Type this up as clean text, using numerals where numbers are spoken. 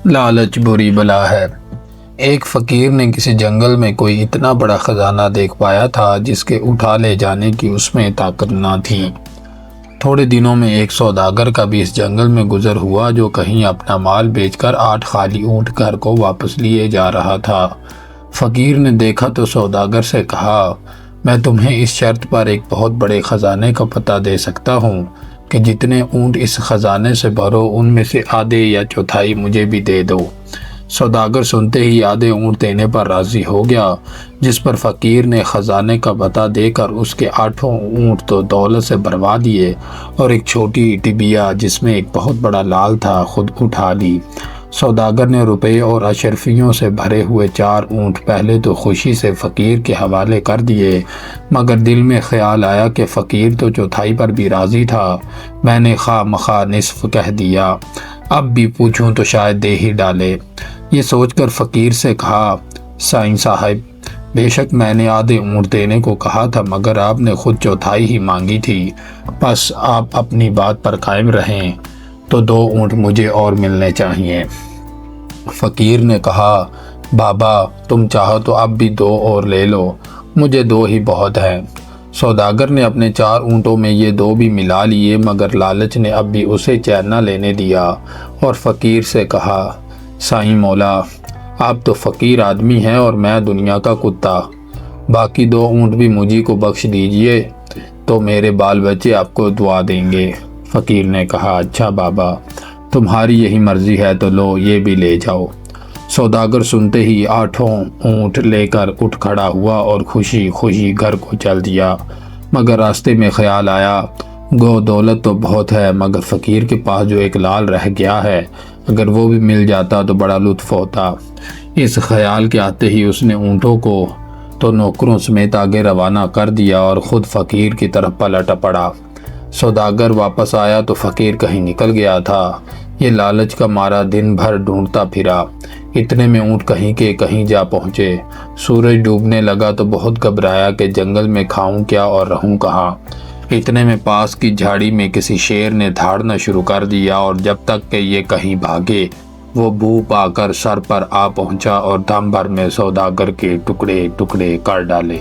لالچ بری بلا ہے۔ ایک فقیر نے کسی جنگل میں کوئی اتنا بڑا خزانہ دیکھ پایا تھا جس کے اٹھا لے جانے کی اس میں طاقت نہ تھی۔ تھوڑے دنوں میں ایک سوداگر کا بھی اس جنگل میں گزر ہوا جو کہیں اپنا مال بیچ کر 8 خالی اونٹ گھر کو واپس لیے جا رہا تھا۔ فقیر نے دیکھا تو سوداگر سے کہا، میں تمہیں اس شرط پر ایک بہت بڑے خزانے کا پتہ دے سکتا ہوں کہ جتنے اونٹ اس خزانے سے بھرو ان میں سے آدھے یا چوتھائی مجھے بھی دے دو۔ سوداگر سنتے ہی آدھے اونٹ دینے پر راضی ہو گیا، جس پر فقیر نے خزانے کا پتہ دے کر اس کے 8 اونٹ تو دولت سے بھروا دیے اور ایک چھوٹی ٹبیا جس میں ایک بہت بڑا لال تھا خود اٹھا لی۔ سوداگر نے روپے اور اشرفیوں سے بھرے ہوئے 4 اونٹ پہلے تو خوشی سے فقیر کے حوالے کر دیے، مگر دل میں خیال آیا کہ فقیر تو چوتھائی پر بھی راضی تھا، میں نے خواہ مخواہ نصف کہہ دیا، اب بھی پوچھوں تو شاید دے ہی ڈالے۔ یہ سوچ کر فقیر سے کہا، سائیں صاحب، بے شک میں نے آدھے اونٹ دینے کو کہا تھا مگر آپ نے خود چوتھائی ہی مانگی تھی، بس آپ اپنی بات پر قائم رہیں تو 2 اونٹ مجھے اور ملنے چاہیے۔ فقیر نے کہا، بابا تم چاہو تو اب بھی 2 اور لے لو، مجھے 2 ہی بہت ہیں۔ سوداگر نے اپنے 4 اونٹوں میں یہ 2 بھی ملا لیے مگر لالچ نے اب بھی اسے چین نہ لینے دیا اور فقیر سے کہا، سائیں مولا، آپ تو فقیر آدمی ہیں اور میں دنیا کا کتا، باقی 2 اونٹ بھی مجھے کو بخش دیجئے تو میرے بال بچے آپ کو دعا دیں گے۔ فقیر نے کہا، اچھا بابا، تمہاری یہی مرضی ہے تو لو، یہ بھی لے جاؤ۔ سوداگر سنتے ہی 8 اونٹ لے کر اٹھ کھڑا ہوا اور خوشی خوشی گھر کو چل دیا، مگر راستے میں خیال آیا، گو دولت تو بہت ہے مگر فقیر کے پاس جو ایک لال رہ گیا ہے، اگر وہ بھی مل جاتا تو بڑا لطف ہوتا۔ اس خیال کے آتے ہی اس نے اونٹوں کو تو نوکروں سمیت آگے روانہ کر دیا اور خود فقیر کی طرف پلٹ پڑا۔ سوداگر واپس آیا تو فقیر کہیں نکل گیا تھا۔ یہ لالچ کا مارا دن بھر ڈھونڈتا پھرا، اتنے میں اونٹ کہیں کے کہیں جا پہنچے۔ سورج ڈوبنے لگا تو بہت گھبرایا کہ جنگل میں کھاؤں کیا اور رہوں کہاں۔ اتنے میں پاس کی جھاڑی میں کسی شیر نے دھاڑنا شروع کر دیا اور جب تک کہ یہ کہیں بھاگے وہ بو پا کر سر پر آ پہنچا اور دم بھر میں سوداگر کے ٹکڑے ٹکڑے کر ڈالے۔